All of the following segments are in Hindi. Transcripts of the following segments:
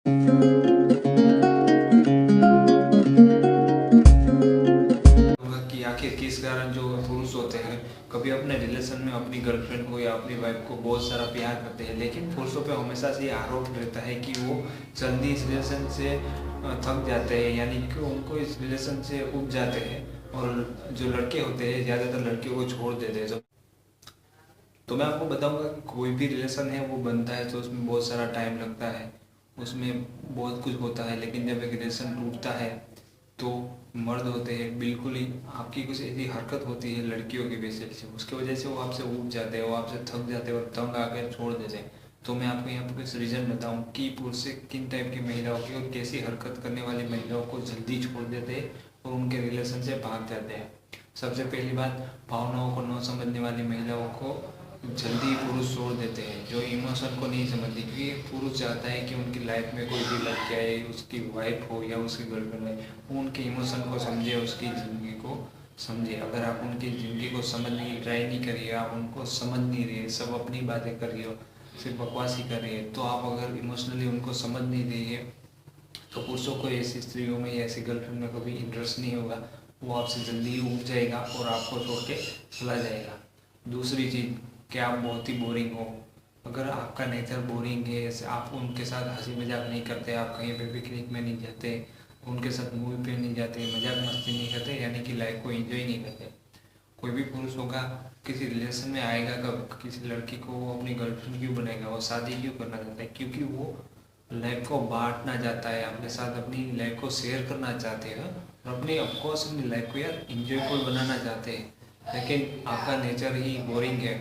कि आखिर किस कारण जो पुरुष होते हैं कभी अपने रिलेशन में अपनी गर्लफ्रेंड को या अपनी वाइफ को बहुत सारा प्यार करते हैं, लेकिन पुरुषों पे हमेशा से ये आरोप रहता है कि वो जल्दी इस रिलेशन से थक जाते हैं, यानी कि उनको इस रिलेशन से उब जाते हैं। और जो लड़के होते हैं ज़्यादातर लड़कियों को छोड़ देते हैं। तो मैं आपको बताऊंगा कि कोई भी रिलेशन है वो बनता है तो उसमें बहुत सारा टाइम लगता है, उसमें बहुत कुछ होता है, लेकिन जब एक रिलेशन टूटता है तो मर्द होते हैं बिल्कुल ही आपकी कुछ ऐसी हरकत होती है लड़कियों की वजह से, उसकी वजह से वो आपसे ऊब जाते हैं, वो आपसे थक जाते हैं और तंग आकर छोड़ देते हैं। तो मैं आपको यहाँ पर कुछ रीज़न बताऊँ कि पुरुष से किन टाइप की महिलाओं की और कैसी हरकत करने वाली महिलाओं को जल्दी छोड़ देते हैं और उनके रिलेशन से भाग जाते हैं। सबसे पहली बात, भावनाओं को न समझने वाली महिलाओं को जल्दी पुरुष छोड़ देते हैं, जो इमोशन को नहीं समझती, क्योंकि पुरुष चाहता है कि उनकी लाइफ में कोई भी लड़की आए, उसकी वाइफ हो या उसकी गर्लफ्रेंड आए, वो उनके इमोशन को समझे, उसकी ज़िंदगी को समझे। अगर आप उनकी ज़िंदगी को समझने की ट्राई नहीं करिए, आप उनको समझ नहीं रहे, सब अपनी बातें कर रही हो, सिर्फ बकवास ही कर रही है, तो आप अगर इमोशनली उनको समझ नहीं रही है तो पुरुषों को ऐसी स्त्रियों में या ऐसी गर्लफ्रेंड में कभी इंटरेस्ट नहीं होगा, वो आपसे जल्दी ही उठ जाएगा और आपको छोड़ के चला जाएगा। दूसरी चीज़, कि आप बहुत ही बोरिंग हो। अगर आपका नेचर बोरिंग है, जैसे आप उनके साथ हंसी मजाक नहीं करते, आप कहीं पे पिकनिक में नहीं जाते, उनके साथ मूवी पे नहीं जाते, मजाक मस्ती नहीं करते, यानी कि लाइफ को एंजॉय नहीं करते। कोई भी पुरुष होगा किसी रिलेशन में आएगा, कब किसी लड़की को वो अपनी गर्लफ्रेंड क्यों बनाएगा, वो शादी क्यों करना चाहता है? क्योंकि वो लाइफ को बांटना चाहता है, अपने साथ अपनी लाइफ को शेयर करना चाहते हैं और अपनी ऑफकोर्स अपनी लाइफ को यार इंजॉयफुल बनाना चाहते हैं। लेकिन आपका नेचर ही बोरिंग है,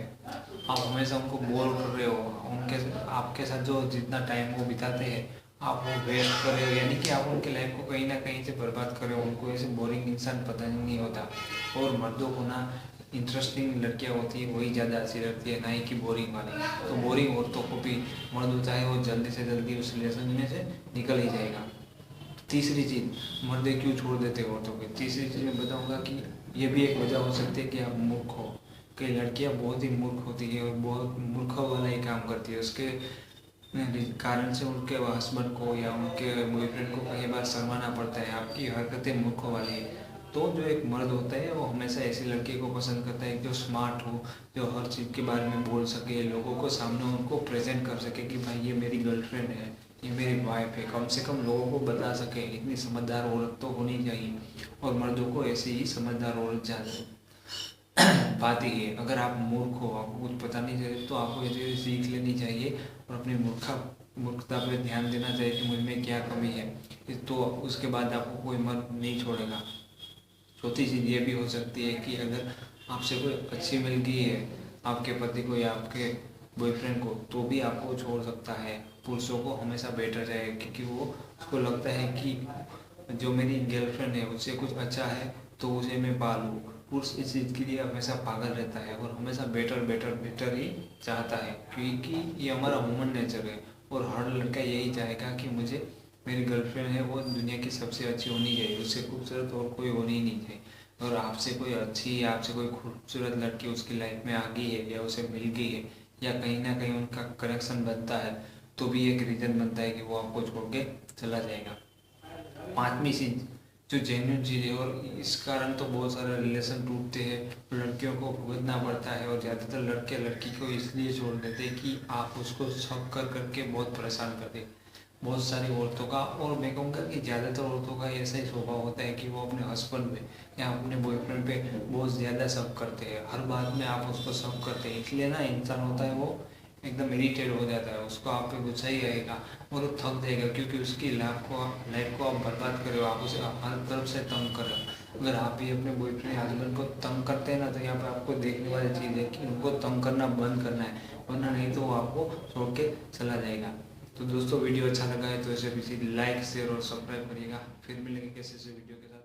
आप हमेशा उनको बोर कर रहे हो, उनके आपके साथ जो जितना टाइम वो बिताते हैं आप वो वेस्ट कर रहे हो, यानी कि आप उनकी लाइफ को कहीं ना कहीं से बर्बाद कर रहे हो। उनको ऐसे बोरिंग इंसान पता नहीं होता। और मर्दों को ना इंटरेस्टिंग लड़कियां होती है वही ज़्यादा अच्छी लगती है, ना ही कि बोरिंग वाली। तो बोरिंग औरतों को भी मर्द होता है वो जल्दी से जल्दी उस रिलेशन में से निकल ही जाएगा। तीसरी चीज़, मर्द क्यों छोड़ देते हैं औरतों के, तीसरी चीज़ मैं बताऊंगा कि ये भी एक वजह हो सकती है कि आप मूर्ख हो। कई लड़कियां बहुत ही मूर्ख होती है और बहुत मूर्खों वाला ही काम करती है, उसके कारण से उनके हस्बैंड को या उनके बॉयफ्रेंड को कई बार शर्माना पड़ता है, आपकी हरकतें मूर्खों वाली है। तो जो एक मर्द होता है वो हमेशा ऐसी लड़की को पसंद करता है जो स्मार्ट हो, जो हर चीज़ के बारे में बोल सके, लोगों को सामने उनको प्रेजेंट कर सके कि भाई ये मेरी गर्लफ्रेंड है, ये मेरी वाइफ है, कम से कम लोगों को बता सके। इतनी समझदार औरत तो होनी चाहिए और मर्दों को ऐसी ही समझदार औरत चाहिए। बात ही है, अगर आप मूर्ख हो, आपको कुछ पता नहीं चले, तो आपको ये चीज़ सीख लेनी चाहिए और अपनी मूर्खता पर ध्यान देना चाहिए कि मुझ में क्या कमी है, तो उसके बाद आपको कोई मर्द नहीं छोड़ेगा। चौथी चीज़ ये भी हो सकती है कि अगर आपसे कोई अच्छी मिल गई है आपके पति को या आपके बॉयफ्रेंड को, तो भी आपको छोड़ सकता है। पुरुषों को हमेशा बेटर चाहिए, क्योंकि वो उसको लगता है कि जो मेरी गर्लफ्रेंड है उससे कुछ अच्छा है तो उसे मैं पालूँ। पुरुष इस चीज़ के लिए हमेशा पागल रहता है और हमेशा बेटर बेटर बेटर ही चाहता है, क्योंकि ये हमारा ह्यूमन नेचर है। और हर लड़का यही चाहेगा कि मुझे मेरी गर्लफ्रेंड है वो दुनिया की सबसे अच्छी होनी चाहिए, उससे खूबसूरत और कोई होनी ही नहीं चाहिए। और आपसे कोई अच्छी या आपसे कोई खूबसूरत लड़की उसकी लाइफ में आ गई है या उसे मिल गई है या कहीं ना कहीं उनका कनेक्शन बनता है, तो भी एक रीज़न बनता है कि वो आपको छोड़ के चला जाएगा। पांचवी चीज़, जो जेन्युइन चीज़ है, और इस कारण तो बहुत सारे रिलेशन टूटते हैं, लड़कियों को भुगतना पड़ता है और ज़्यादातर लड़के लड़की को इसलिए छोड़ देते हैं कि आप उसको शक कर करके बहुत परेशान करते हैं। बहुत सारी औरतों का, और मैं कहूँगा कि ज़्यादातर औरतों का ऐसा ही स्वभाव होता है कि वो अपने हस्बैंड पे या अपने बॉयफ्रेंड पे बहुत ज़्यादा शक करते हैं, हर बात में आप उसको शक करते हैं, इसलिए ना इंसान होता है वो एकदम इरिटेट हो जाता है, उसको आप पे गुस्सा ही आएगा और वो थक जाएगा, क्योंकि उसकी लाइफ को आप बर्बाद कर रहे हो, आप उसे हर तरफ से तंग कर रहे हो। अगर आप भी अपने बॉयफ्रेंड हस्बैंड को तंग करते हैं ना, तो यहाँ पर आपको देखने वाली चीज़ है कि उनको तंग करना बंद करना है, वरना नहीं तो वो आपको छोड़ के चला जाएगा। तो दोस्तों, वीडियो अच्छा लगा है तो इसे भी लाइक शेयर और सब्सक्राइब करिएगा। फिर मिलेंगे कैसे वीडियो के साथ।